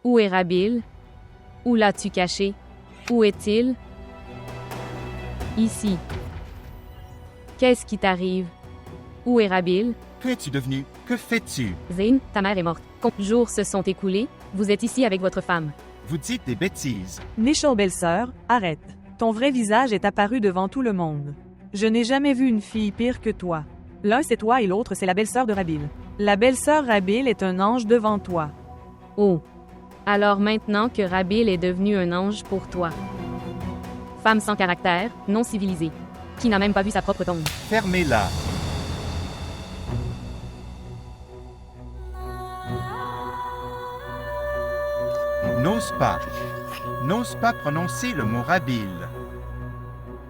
Où est Rabil? Où l'as-tu caché? Où est-il? Ici. Qu'est-ce qui t'arrive? Où est Rabil? Que es-tu devenu? Que fais-tu? Zayn, ta mère est morte. Combien de jours se sont écoulés? Vous êtes ici avec votre femme. Vous dites des bêtises. Nichal, belle-sœur, arrête. Ton vrai visage est apparu devant tout le monde. Je n'ai jamais vu une fille pire que toi. L'un c'est toi et l'autre c'est la belle-sœur de Rabil. La belle-sœur Rabil est un ange devant toi. Oh. Alors maintenant que Rabil est devenu un ange pour toi. Femme sans caractère, non civilisée. Qui n'a même pas vu sa propre tombe. Fermez-la. N'ose pas. N'ose pas prononcer le mot Rabil.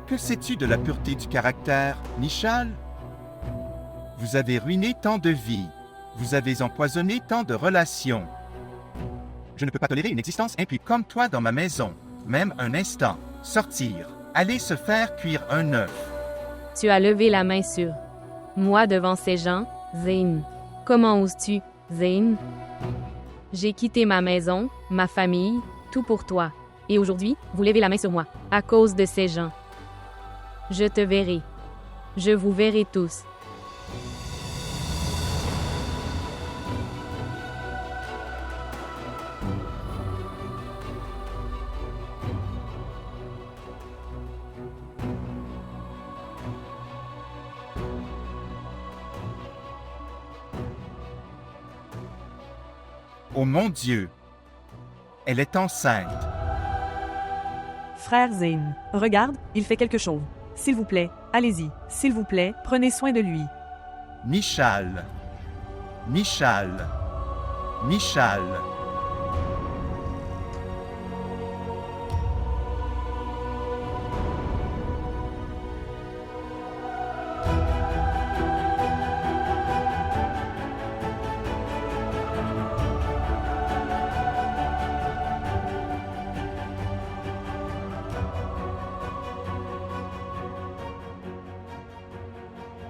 Que sais-tu de la pureté du caractère, Nichal? Vous avez ruiné tant de vies. Vous avez empoisonné tant de relations. Je ne peux pas tolérer une existence impie comme toi dans ma maison. Même un instant. Sortir. Aller se faire cuire un œuf. Tu as levé la main sur moi devant ces gens, Zayn. Comment oses-tu, Zayn? J'ai quitté ma maison, ma famille, tout pour toi. Et aujourd'hui, vous levez la main sur moi, à cause de ces gens. Je te verrai. Je vous verrai tous. Oh mon Dieu! Elle est enceinte. Frère Zayn, regarde, il fait quelque chose. S'il vous plaît, allez-y. S'il vous plaît, prenez soin de lui. Nichal. Nichal. Nichal.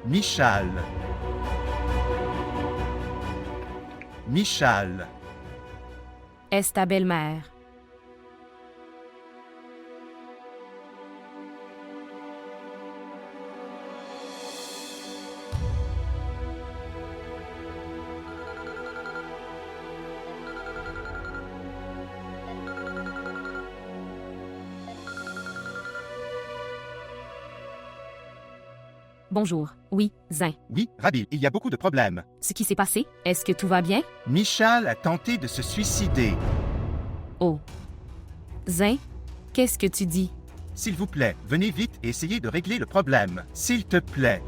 Nichal. Nichal. Est-ce ta belle-mère? Bonjour. Oui, Zayn. Oui, Rabil, il y a beaucoup de problèmes. Ce qui s'est passé? Est-ce que tout va bien? Nichal a tenté de se suicider. Oh. Zayn, qu'est-ce que tu dis? S'il vous plaît, venez vite et essayez de régler le problème. S'il te plaît.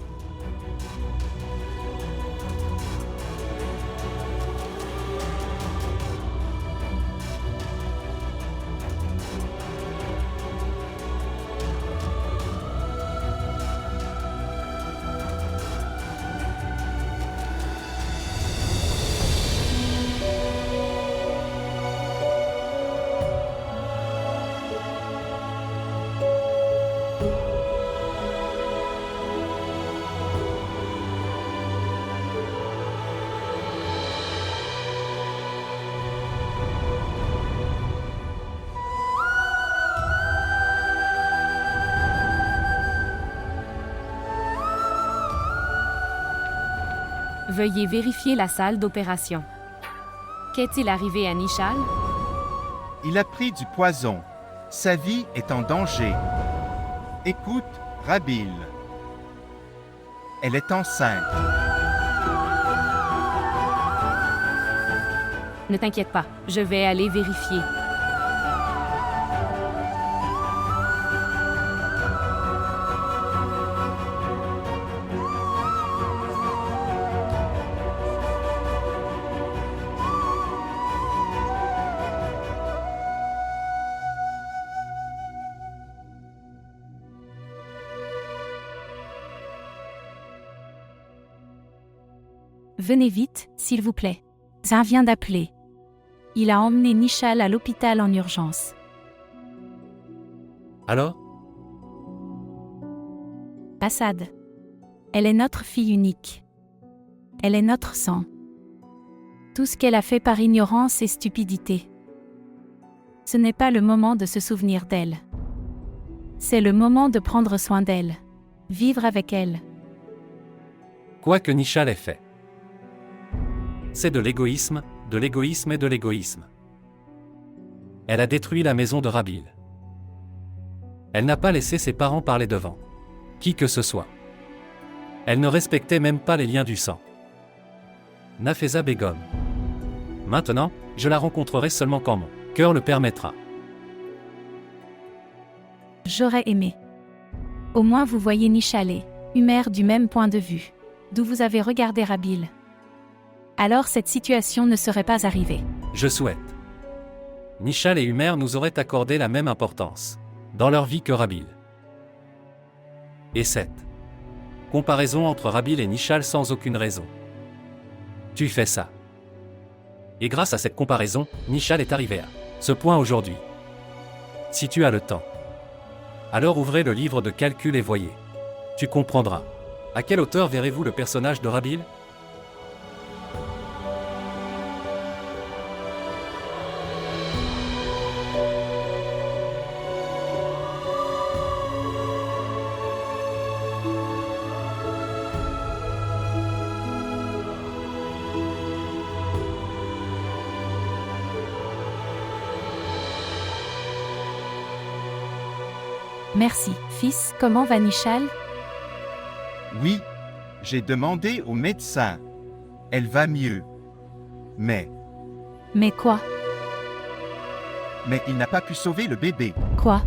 Veuillez vérifier la salle d'opération. Qu'est-il arrivé à Nichal? Il a pris du poison. Sa vie est en danger. Écoute, Rabil. Elle est enceinte. Ne t'inquiète pas, je vais aller vérifier. Venez vite, s'il vous plaît. Zayn vient d'appeler. Il a emmené Nichal à l'hôpital en urgence. Alors? Assad. Elle est notre fille unique. Elle est notre sang. Tout ce qu'elle a fait par ignorance et stupidité. Ce n'est pas le moment de se souvenir d'elle. C'est le moment de prendre soin d'elle. Vivre avec elle. Quoi que Nishal ait fait. C'est de l'égoïsme et de l'égoïsme. Elle a détruit la maison de Rabil. Elle n'a pas laissé ses parents parler devant qui que ce soit. Elle ne respectait même pas les liens du sang. Nafeza Begum. Maintenant, je la rencontrerai seulement quand mon cœur le permettra. J'aurais aimé. Au moins vous voyez Nishal et Umer du même point de vue, d'où vous avez regardé Rabil. Alors cette situation ne serait pas arrivée. Je souhaite. Nishal et Umer nous auraient accordé la même importance dans leur vie que Rabil. Et cette comparaison entre Rabil et Nishal sans aucune raison. Tu fais ça. Et grâce à cette comparaison, Nishal est arrivé à ce point aujourd'hui. Si tu as le temps, alors ouvrez le livre de calcul et voyez. Tu comprendras. À quelle hauteur verrez-vous le personnage de Rabil ? Merci, fils. Comment va Nishal ? Oui, j'ai demandé au médecin. Elle va mieux. Mais Mais quoi ? il n'a pas pu sauver le bébé. Quoi ?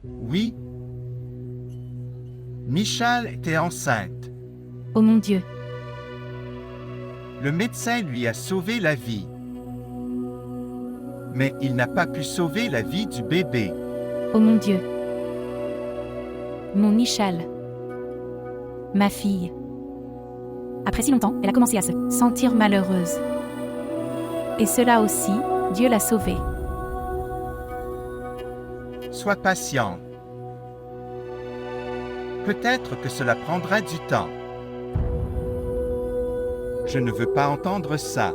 Oui. Nishal était enceinte. Oh mon Dieu. Le médecin lui a sauvé la vie. Mais il n'a pas pu sauver la vie du bébé. Oh mon Dieu. Mon Nishal. Ma fille. Après si longtemps, elle a commencé à se sentir malheureuse. Et cela aussi, Dieu l'a sauvée. Sois patient. Peut-être que cela prendra du temps. Je ne veux pas entendre ça.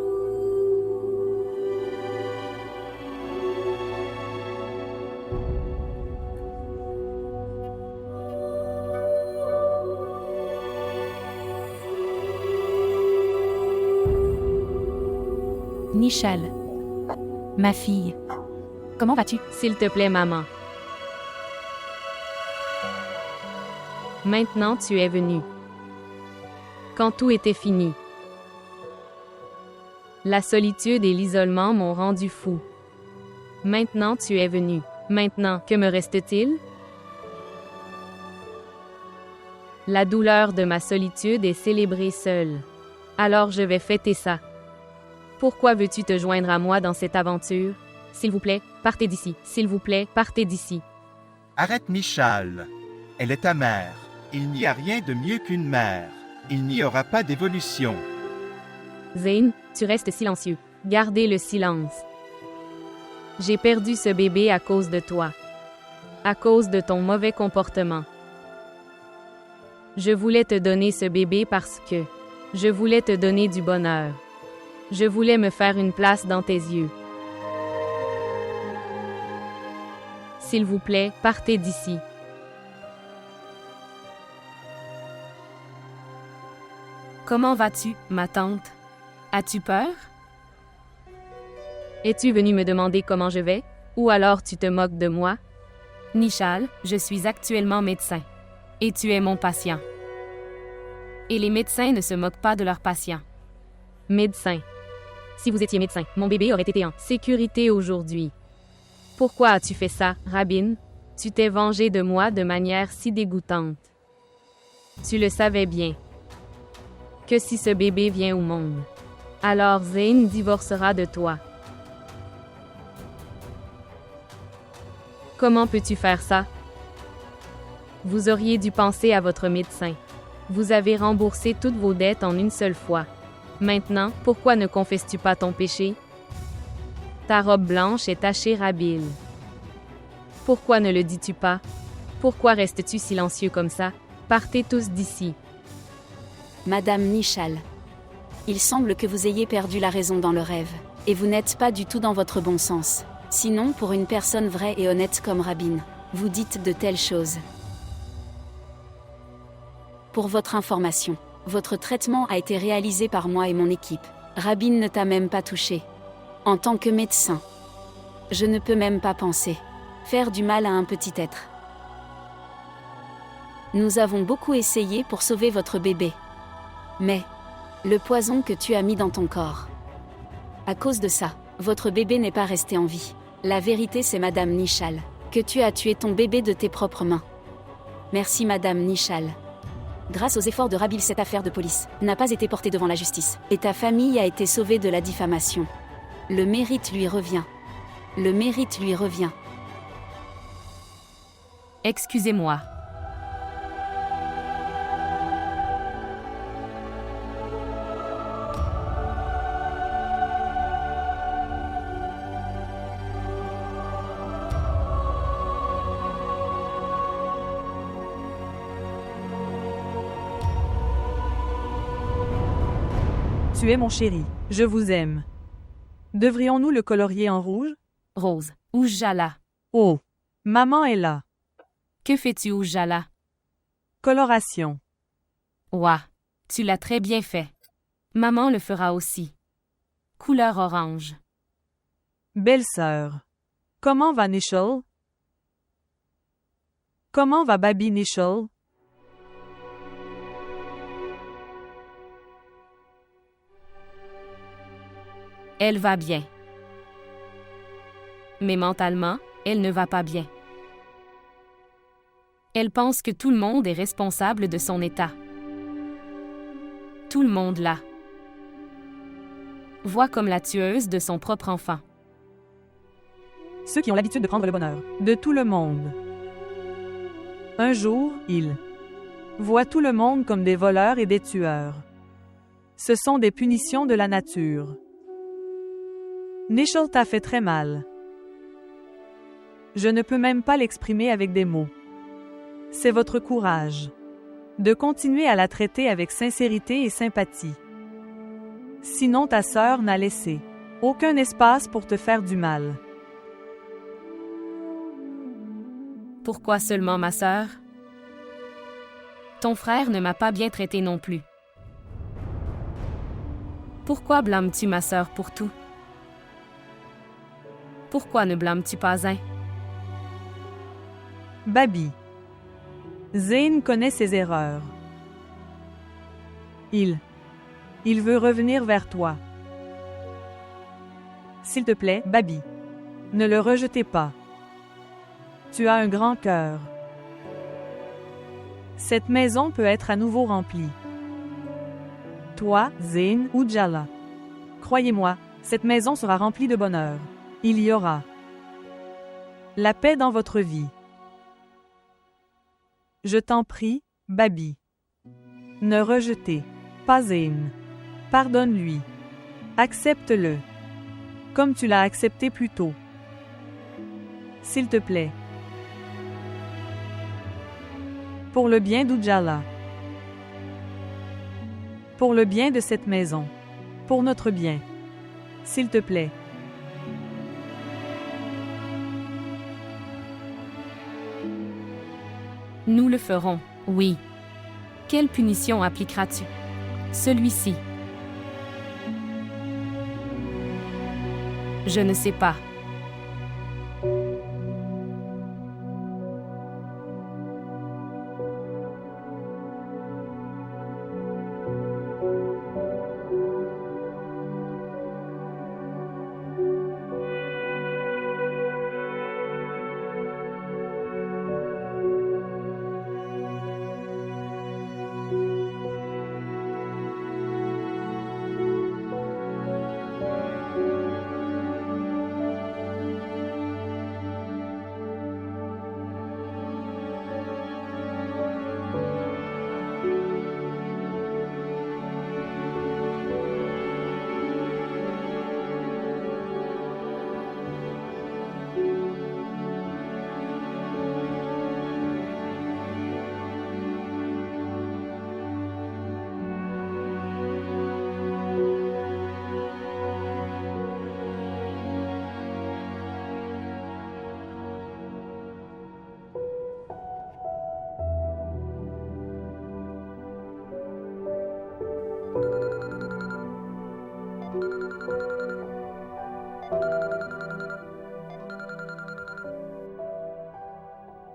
Nishal. Ma fille. Comment vas-tu ? S'il te plaît, maman. Maintenant tu es venue. Quand tout était fini. La solitude et l'isolement m'ont rendu fou. Maintenant tu es venu. Maintenant, que me reste-t-il? La douleur de ma solitude est célébrée seule. Alors je vais fêter ça. Pourquoi veux-tu te joindre à moi dans cette aventure? S'il vous plaît, partez d'ici. S'il vous plaît, partez d'ici. Arrête Nishal. Elle est ta mère. Il n'y a rien de mieux qu'une mère. Il n'y aura pas d'évolution. Zayn, tu restes silencieux. Gardez le silence. J'ai perdu ce bébé à cause de toi. À cause de ton mauvais comportement. Je voulais te donner ce bébé parce que je voulais te donner du bonheur. Je voulais me faire une place dans tes yeux. S'il vous plaît, partez d'ici. Comment vas-tu, ma tante? As-tu peur? Es-tu venu me demander comment je vais? Ou alors tu te moques de moi? Nishal, je suis actuellement médecin. Et tu es mon patient. Et les médecins ne se moquent pas de leurs patients. Médecin. Si vous étiez médecin, mon bébé aurait été en sécurité aujourd'hui. Pourquoi as-tu fait ça, Rabin? Tu t'es vengé de moi de manière si dégoûtante. Tu le savais bien. Que si ce bébé vient au monde, alors Zayn divorcera de toi. Comment peux-tu faire ça? Vous auriez dû penser à votre médecin. Vous avez remboursé toutes vos dettes en une seule fois. Maintenant, pourquoi ne confesses-tu pas ton péché? Ta robe blanche est tachée Rabil. Pourquoi ne le dis-tu pas? Pourquoi restes-tu silencieux comme ça? Partez tous d'ici. Madame Nishal. Il semble que vous ayez perdu la raison dans le rêve. Et vous n'êtes pas du tout dans votre bon sens. Sinon, pour une personne vraie et honnête comme Rabin, vous dites de telles choses. Pour votre information, votre traitement a été réalisé par moi et mon équipe. Rabin ne t'a même pas touché. En tant que médecin, je ne peux même pas penser faire du mal à un petit être. Nous avons beaucoup essayé pour sauver votre bébé. Mais, le poison que tu as mis dans ton corps. À cause de ça, votre bébé n'est pas resté en vie. La vérité, c'est Madame Nishal, que tu as tué ton bébé de tes propres mains. Merci Madame Nishal. Grâce aux efforts de Rabil, cette affaire de police n'a pas été portée devant la justice, et ta famille a été sauvée de la diffamation. Le mérite lui revient. Le mérite lui revient. Excusez-moi. Tu es mon chéri. Je vous aime. Devrions-nous le colorier en rouge? Rose, Oujala. Oh, maman est là. Que fais-tu, Oujala? Coloration. Ouah, tu l'as très bien fait. Maman le fera aussi. Couleur orange. Belle-sœur. Comment va Nishal? Comment va Baby Nishal? Elle va bien. Mais mentalement, elle ne va pas bien. Elle pense que tout le monde est responsable de son état. Tout le monde là. Voit comme la tueuse de son propre enfant. Ceux qui ont l'habitude de prendre le bonheur de tout le monde. Un jour, ils voient tout le monde comme des voleurs et des tueurs. Ce sont des punitions de la nature. Nishal t'a fait très mal. Je ne peux même pas l'exprimer avec des mots. C'est votre courage de continuer à la traiter avec sincérité et sympathie. Sinon ta sœur n'a laissé aucun espace pour te faire du mal. Pourquoi seulement ma sœur? Ton frère ne m'a pas bien traité non plus. Pourquoi blâmes-tu ma sœur pour tout? Pourquoi ne blâmes-tu pas un? Baby. Zayn connaît ses erreurs. Il veut revenir vers toi. S'il te plaît, Baby, ne le rejetez pas. Tu as un grand cœur. Cette maison peut être à nouveau remplie. Toi, Zayn ou Jala. Croyez-moi, cette maison sera remplie de bonheur. Il y aura la paix dans votre vie. Je t'en prie, Baby. Ne rejetez pas Zayn. Pardonne-lui. Accepte-le. Comme tu l'as accepté plus tôt. S'il te plaît. Pour le bien d'Ujala. Pour le bien de cette maison. Pour notre bien. S'il te plaît. Nous le ferons, oui. Quelle punition appliqueras-tu? Celui-ci. Je ne sais pas.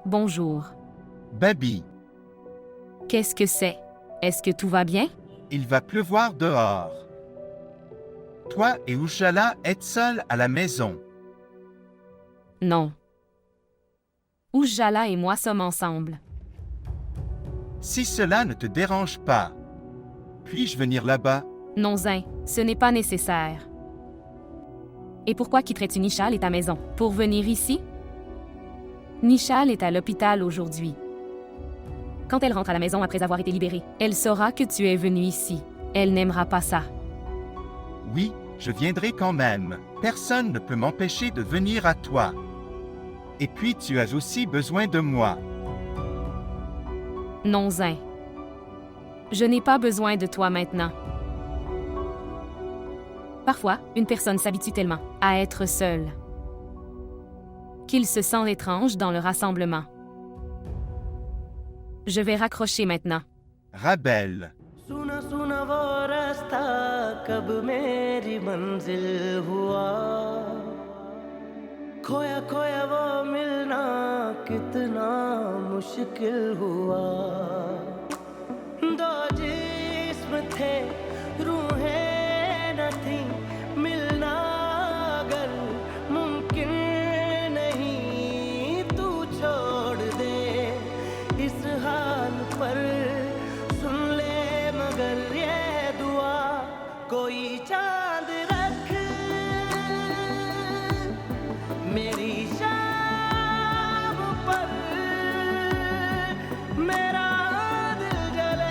Bonjour. Babi, Qu'est-ce que c'est? Est-ce que tout va bien? il va pleuvoir dehors. Toi et Ujala êtes seuls à la maison. Non. Ujala et moi sommes ensemble. Si cela ne te dérange pas, puis-je venir là-bas? Non, Zin, ce n'est pas nécessaire. Et pourquoi quitterais-tu Nishal et ta maison? Pour venir ici? Nishal est à l'hôpital aujourd'hui. Quand elle rentre à la maison après avoir été libérée, elle saura que tu es venu ici. Elle n'aimera pas ça. Oui, je viendrai quand même. Personne ne peut m'empêcher de venir à toi. Et puis tu as aussi besoin de moi. Non, Zin. Je n'ai pas besoin de toi maintenant. Parfois, une personne s'habitue tellement à être seule qu'il se sent étrange dans le rassemblement. Je vais raccrocher maintenant. Rabel, सुना सुना वो रास्ता कब मेरी मंजिल हुआ खोया खोया वो मिलना कितना मुश्किल हुआ दो जिस्म थे रूहें न थी मिलना अगर मुमकिन नहीं तू छोड़ दे इस हाल पर सुन ले मगर ये दुआ कोई चांद रख मेरी शाम पर मेरा दिल जले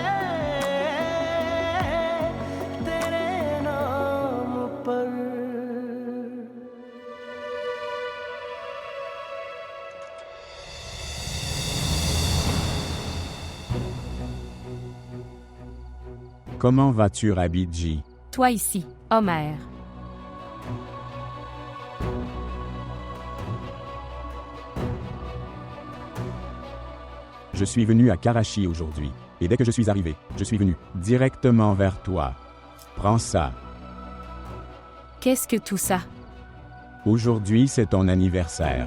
तेरे नाम पर Comment vas-tu, Rabidji? Toi ici, Homer. Je suis venu à Karachi aujourd'hui. Et dès que je suis arrivé, je suis venu directement vers toi. Prends ça. Qu'est-ce que tout ça? Aujourd'hui, c'est ton anniversaire.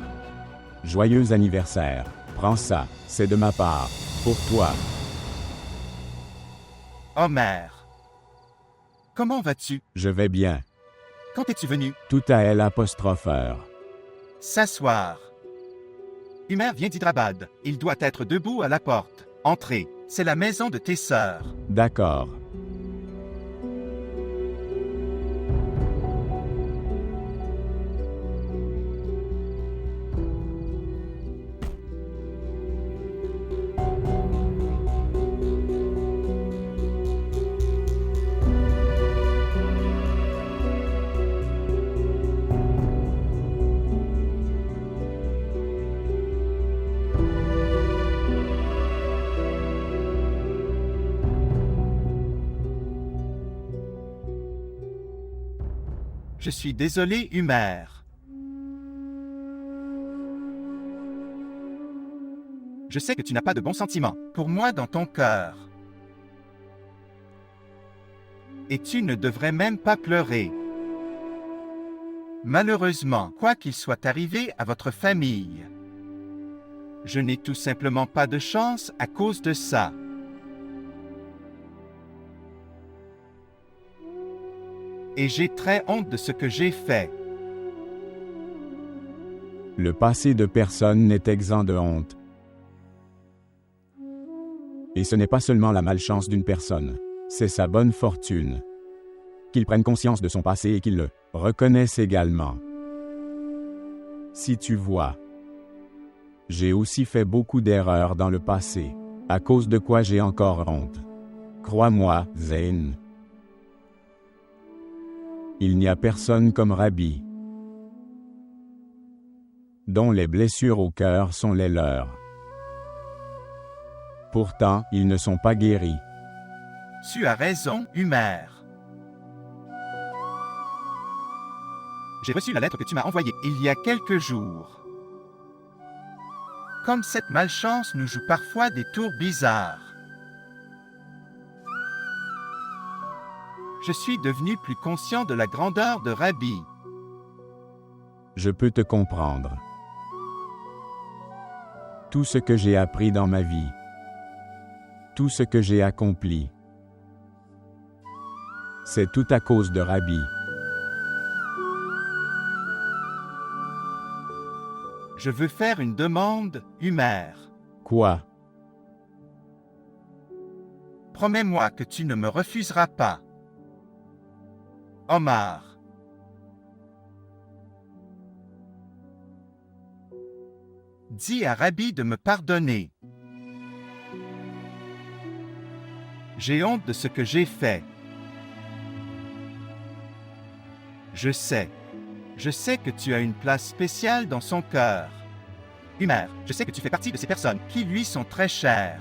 Joyeux anniversaire. Prends ça. C'est de ma part. Pour toi. Homer. Comment vas-tu? Je vais bien. Quand es-tu venu? Tout à elle apostropheur. S'asseoir. Humer vient d'Hydrabad. Il doit être debout à la porte. Entrez. C'est la maison de tes sœurs. D'accord. Je suis désolé, Humer. Je sais que tu n'as pas de bons sentiments pour moi dans ton cœur. Et tu ne devrais même pas pleurer. Malheureusement, quoi qu'il soit arrivé à votre famille, je n'ai tout simplement pas de chance à cause de ça. Et j'ai très honte de ce que j'ai fait. Le passé de personne n'est exempt de honte. Et ce n'est pas seulement la malchance d'une personne, c'est sa bonne fortune. Qu'il prenne conscience de son passé et qu'il le reconnaisse également. Si tu vois, j'ai aussi fait beaucoup d'erreurs dans le passé, à cause de quoi j'ai encore honte. Crois-moi, Zayn. Il n'y a personne comme Rabbi, dont les blessures au cœur sont les leurs. Pourtant, ils ne sont pas guéris. Tu as raison, Humer. J'ai reçu la lettre que tu m'as envoyée il y a quelques jours. Comme cette malchance nous joue parfois des tours bizarres. Je suis devenu plus conscient de la grandeur de Rabbi. Je peux te comprendre. Tout ce que j'ai appris dans ma vie, tout ce que j'ai accompli, c'est tout à cause de Rabbi. Je veux faire une demande, Humer. Quoi? Promets-moi que tu ne me refuseras pas. Omar. Dis à Rabbi de me pardonner. J'ai honte de ce que j'ai fait. Je sais que tu as une place spéciale dans son cœur. Humer, je sais que tu fais partie de ces personnes qui lui sont très chères.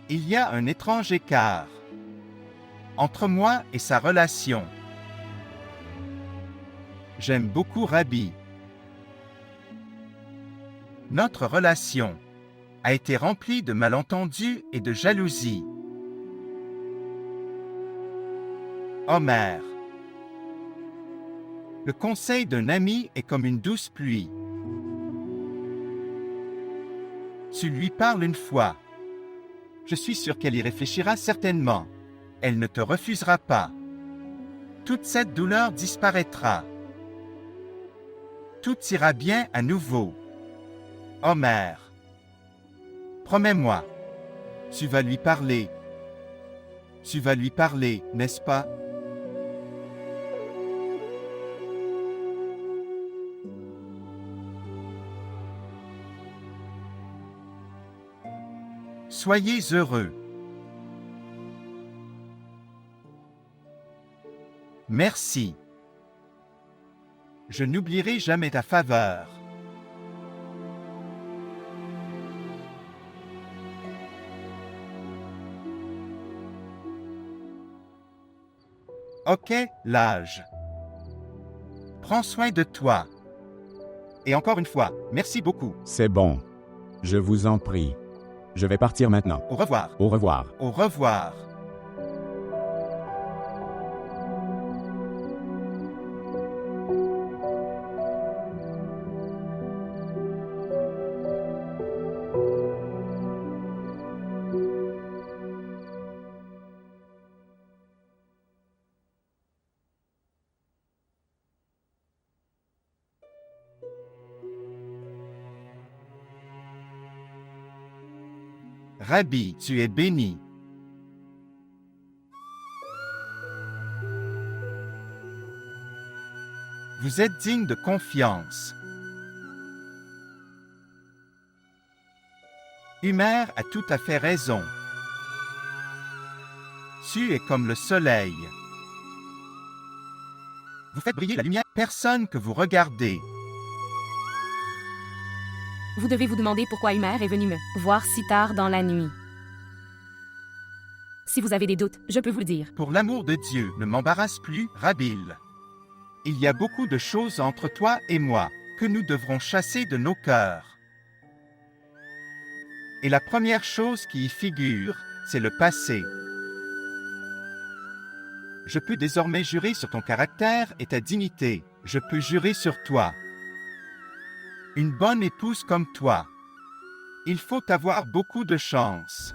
Il y a un étrange écart entre moi et sa relation. J'aime beaucoup Rabbi. Notre relation a été remplie de malentendus et de jalousie. Omer. Le conseil d'un ami est comme une douce pluie. Tu lui parles une fois. Je suis sûr qu'elle y réfléchira certainement. Elle ne te refusera pas. Toute cette douleur disparaîtra. Tout ira bien à nouveau. Omer. Promets-moi. Tu vas lui parler. Tu vas lui parler, n'est-ce pas? Soyez heureux. Merci. Je n'oublierai jamais ta faveur. Ok, l'âge. Prends soin de toi. Et encore une fois, merci beaucoup. C'est bon. Je vous en prie. Je vais partir maintenant. Au revoir. Au revoir. Au revoir. Rabbi, tu es béni. Vous êtes digne de confiance. Humer a tout à fait raison. Tu es comme le soleil. Vous faites briller la lumière. Personne que vous regardez. Vous devez vous demander pourquoi Humer est venu me voir si tard dans la nuit. Si vous avez des doutes, je peux vous le dire. Pour l'amour de Dieu, ne m'embarrasse plus, Rabil. Il y a beaucoup de choses entre toi et moi que nous devrons chasser de nos cœurs. Et la première chose qui y figure, c'est le passé. Je peux désormais jurer sur ton caractère et ta dignité. Je peux jurer sur toi. Une bonne épouse comme toi. Il faut avoir beaucoup de chance.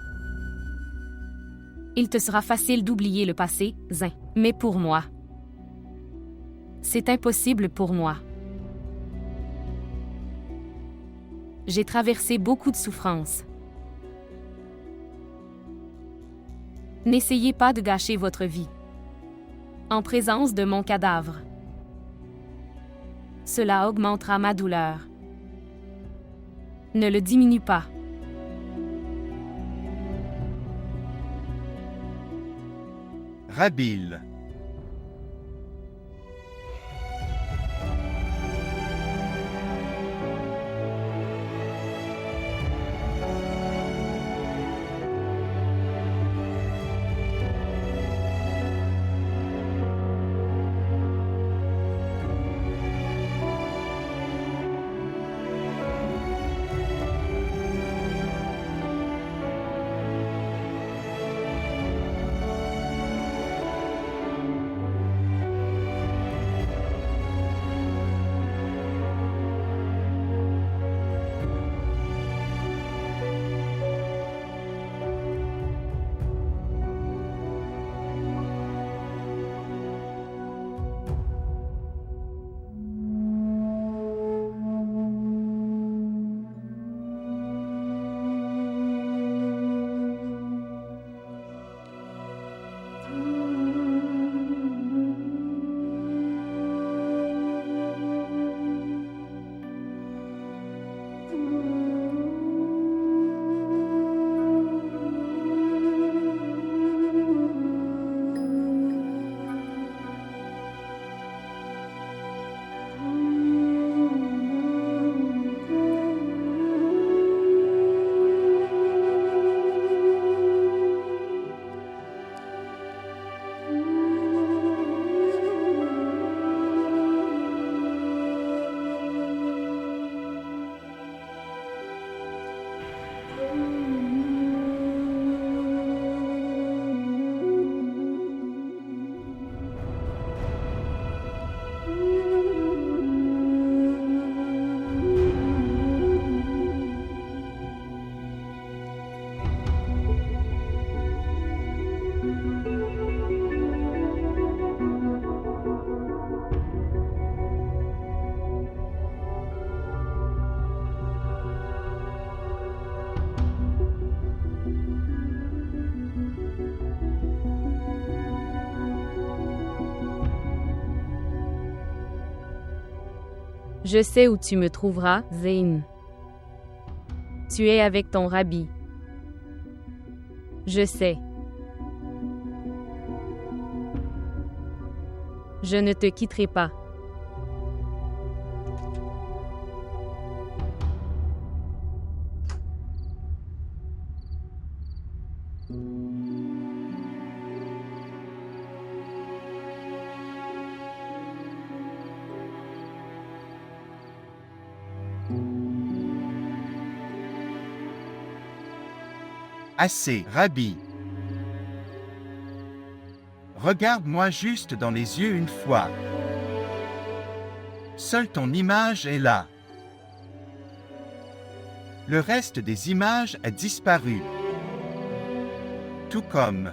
Il te sera facile d'oublier le passé, Zin. Mais pour moi, c'est impossible pour moi. J'ai traversé beaucoup de souffrances. N'essayez pas de gâcher votre vie en présence de mon cadavre. Cela augmentera ma douleur. Ne le diminue pas. Rabil. Je sais où tu me trouveras, Zayn. Tu es avec ton rabbi. Je sais. Je ne te quitterai pas. Assez, Rabbi. Regarde-moi juste dans les yeux une fois. Seule ton image est là. Le reste des images a disparu. Tout comme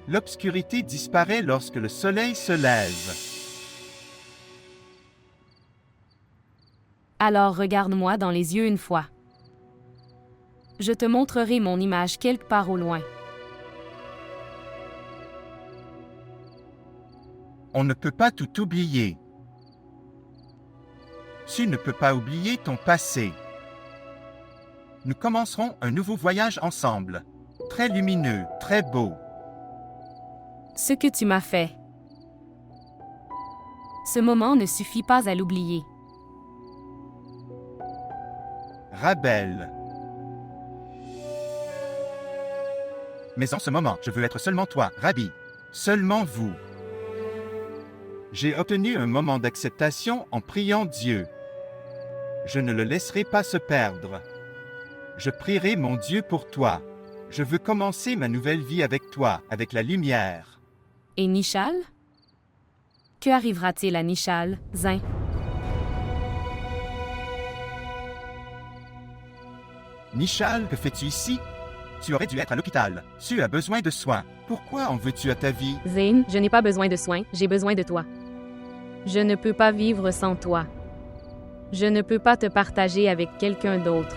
l'obscurité disparaît lorsque le soleil se lève. Alors regarde-moi dans les yeux une fois. Je te montrerai mon image quelque part au loin. On ne peut pas tout oublier. Tu ne peux pas oublier ton passé. Nous commencerons un nouveau voyage ensemble. Très lumineux, très beau. Ce que tu m'as fait. Ce moment ne suffit pas à l'oublier. Rabel. Mais en ce moment, je veux être seulement toi, Rabbi. Seulement vous. J'ai obtenu un moment d'acceptation en priant Dieu. Je ne le laisserai pas se perdre. Je prierai mon Dieu pour toi. Je veux commencer ma nouvelle vie avec toi, avec la lumière. Et Nishal? Que arrivera-t-il à Nishal, Zayn? Nishal, que fais-tu ici? Tu aurais dû être à l'hôpital. Tu as besoin de soins. Pourquoi en veux-tu à ta vie? Zayn, je n'ai pas besoin de soins, j'ai besoin de toi. Je ne peux pas vivre sans toi. Je ne peux pas te partager avec quelqu'un d'autre.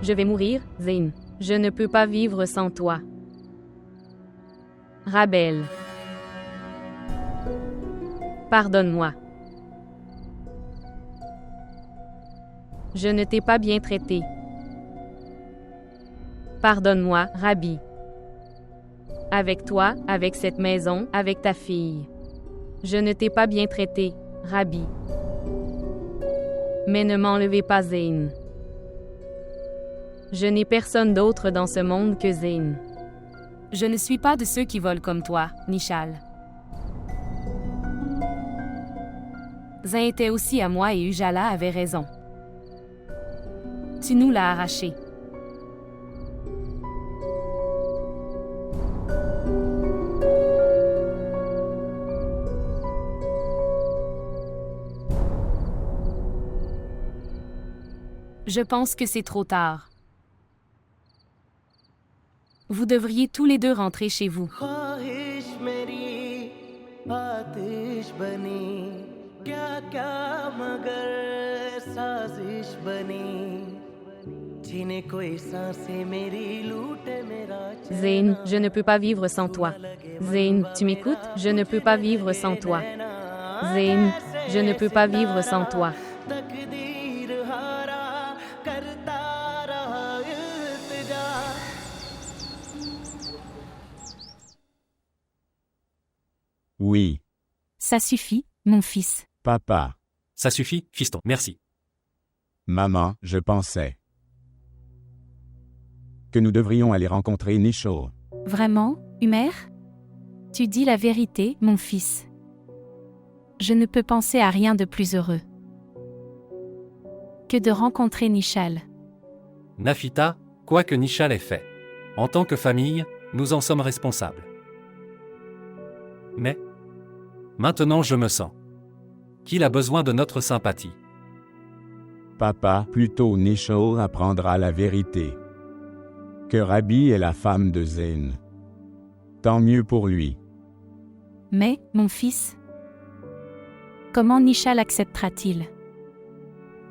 Je vais mourir, Zayn. Je ne peux pas vivre sans toi. Rabel. Pardonne-moi. Je ne t'ai pas bien traité. Pardonne-moi, Rabbi. Avec toi, avec cette maison, avec ta fille. Je ne t'ai pas bien traité, Rabbi. Mais ne m'enlevez pas Zayn. Je n'ai personne d'autre dans ce monde que Zayn. Je ne suis pas de ceux qui volent comme toi, Nishal. Zayn était aussi à moi et Ujala avait raison. Tu nous l'as arraché. Je pense que c'est trop tard. Vous devriez tous les deux rentrer chez vous. ख्वाहिश मेरी आतिश बनी क्या क्या मगर साजिश बनी जिन्हें कोई सांसें मेरी लूटे मेरा Zayn, je ne peux pas vivre sans toi. Zayn, tu m'écoutes? Je ne peux pas vivre sans toi. Zayn, je ne peux pas vivre sans toi. तकदीर हारा करता रहा इल्तिजा Oui, Ça suffit, mon fils. papa, Ça suffit, fiston, merci. maman, je pensais que nous devrions aller rencontrer Nishal. Vraiment, Humer? Tu dis la vérité, mon fils. Je ne peux penser à rien de plus heureux que de rencontrer Nishal. Nafita, quoi que Nishal ait fait. En tant que famille, nous en sommes responsables. Mais, maintenant je me sens qu'il a besoin de notre sympathie. Papa, plutôt Nishal apprendra la vérité. Que Rabbi est la femme de Zayn. Tant mieux pour lui. Mais, mon fils, comment Nishal acceptera-t-il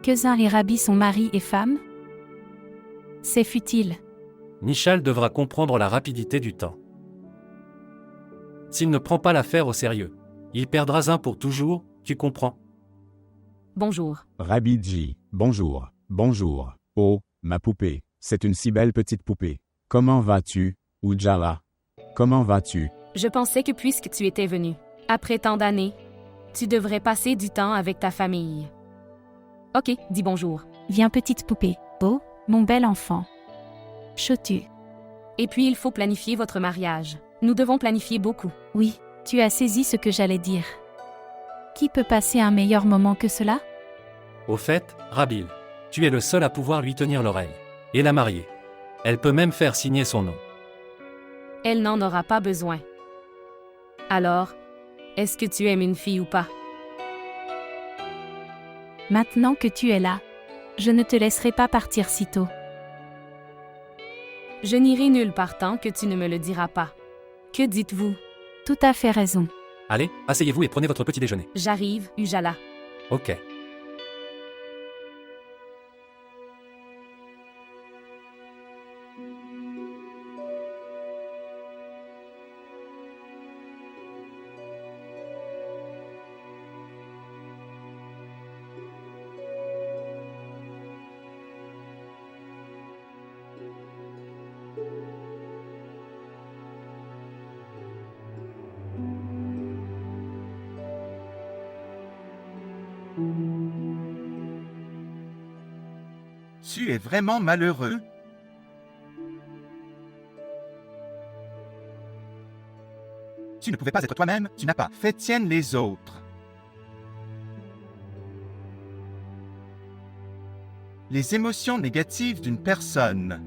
que Zayn et Rabbi sont mari et femme? C'est futile. Nishal devra comprendre la rapidité du temps. S'il ne prend pas l'affaire au sérieux, il perdra Zayn pour toujours, tu comprends? Bonjour. Rabidji, bonjour, bonjour. Oh, ma poupée, c'est une si belle petite poupée. Comment vas-tu, Ujala? Comment vas-tu? Je pensais que puisque tu étais venu, après tant d'années, tu devrais passer du temps avec ta famille. Ok, dis bonjour. Viens petite poupée. Oh, mon bel enfant. Chotu. Et puis il faut planifier votre mariage. Nous devons planifier beaucoup. Oui, tu as saisi ce que j'allais dire. Qui peut passer un meilleur moment que cela? Au fait, Rabil, tu es le seul à pouvoir lui tenir l'oreille. Et la marier. Elle peut même faire signer son nom. Elle n'en aura pas besoin. Alors, est-ce que tu aimes une fille ou pas? Maintenant que tu es là, je ne te laisserai pas partir si tôt. Je n'irai nulle part tant que tu ne me le diras pas. Que dites-vous? Tout à fait raison. Allez, asseyez-vous et prenez votre petit déjeuner. J'arrive, Ujala. Ok. Tu es vraiment malheureux? Tu ne pouvais pas être toi-même, tu n'as pas fait tienne les autres. Les émotions négatives d'une personne.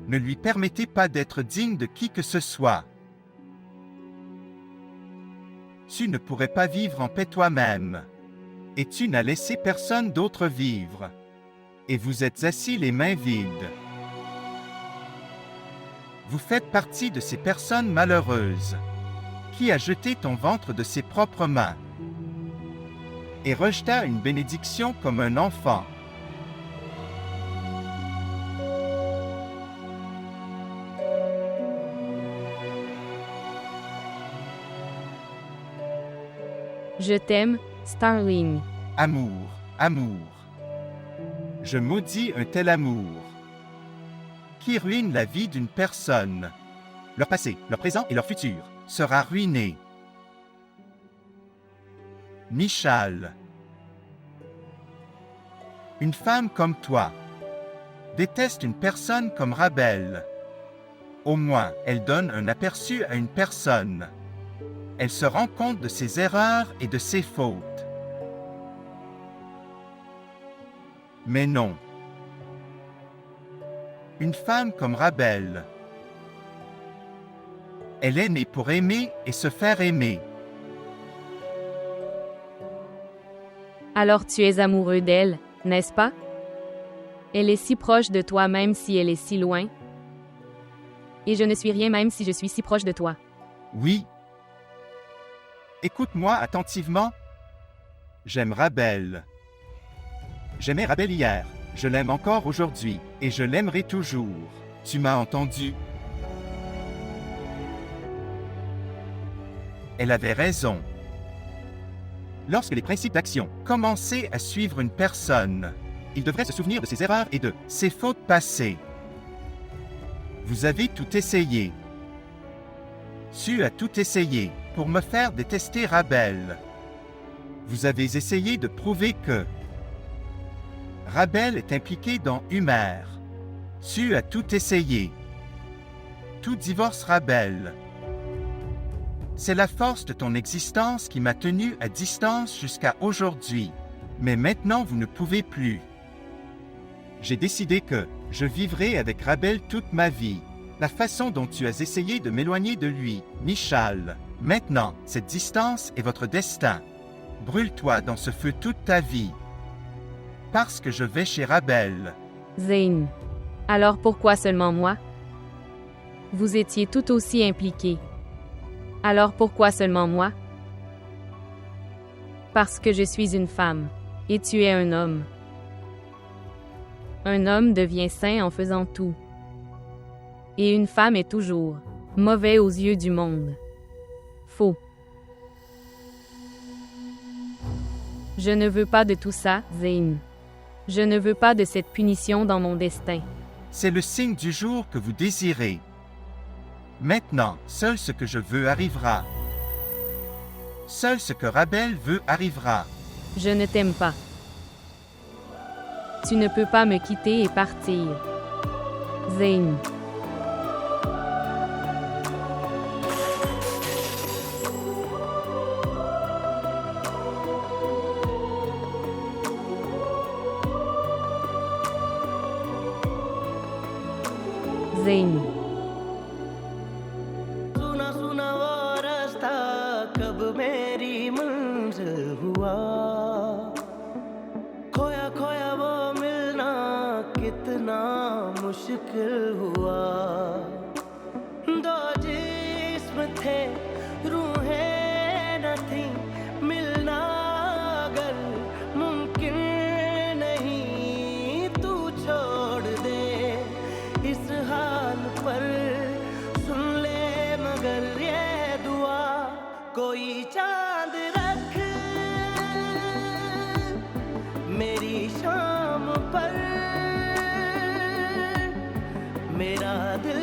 Ne lui permettez pas d'être digne de qui que ce soit. Tu ne pourrais pas vivre en paix toi-même. Et tu n'as laissé personne d'autre vivre. Et vous êtes assis les mains vides. Vous faites partie de ces personnes malheureuses. Qui a jeté ton ventre de ses propres mains et rejeta une bénédiction comme un enfant. Je t'aime, Starling. Amour, amour. Je maudis un tel amour qui ruine la vie d'une personne. Leur passé, leur présent et leur futur sera ruiné. Michal. Une femme comme toi déteste une personne comme Rabel. Au moins, elle donne un aperçu à une personne. Elle se rend compte de ses erreurs et de ses fautes. Mais non. Une femme comme Rabel. Elle est née pour aimer et se faire aimer. Alors tu es amoureux d'elle, n'est-ce pas? Elle est si proche de toi même si elle est si loin. Et je ne suis rien même si je suis si proche de toi. Oui. Écoute-moi attentivement. J'aime Rabel. J'aimais Rabel hier, je l'aime encore aujourd'hui, et je l'aimerai toujours. Tu m'as entendu? Elle avait raison. Lorsque les principes d'action commençaient à suivre une personne, il devrait se souvenir de ses erreurs et de ses fautes passées. Vous avez tout essayé. Tu as tout essayé pour me faire détester Rabel. Vous avez essayé de prouver que Rabel est impliqué dans Humer. Tu as tout essayé. Tout divorce Rabel. C'est la force de ton existence qui m'a tenu à distance jusqu'à aujourd'hui. Mais maintenant, vous ne pouvez plus. J'ai décidé que je vivrai avec Rabel toute ma vie. La façon dont tu as essayé de m'éloigner de lui, Michal. Maintenant, cette distance est votre destin. Brûle-toi dans ce feu toute ta vie. Parce que je vais chez Rabel. Zayn. Alors pourquoi seulement moi? Vous étiez tout aussi impliqué. Alors pourquoi seulement moi? Parce que je suis une femme, et tu es un homme. Un homme devient saint en faisant tout. Et une femme est toujours mauvais aux yeux du monde. Faux. Je ne veux pas de tout ça, Zayn. Je ne veux pas de cette punition dans mon destin. C'est le signe du jour que vous désirez. Maintenant, seul ce que je veux arrivera. Seul ce que Rabel veut arrivera. Je ne t'aime pas. Tu ne peux pas me quitter et partir. Zayn. Zayn. सुना सुना वो रास्ता कब मेरी मंजिल हुआ खोया खोया वो मिलना कितना मुश्किल हुआ दो जिस्म थे रूहें न थी मिलना अगर मुमकिन नहीं तू छोड़ दे इस हाल पर सुन ले मगर ये दुआ कोई चांद रख मेरी शाम पर मेरा दिल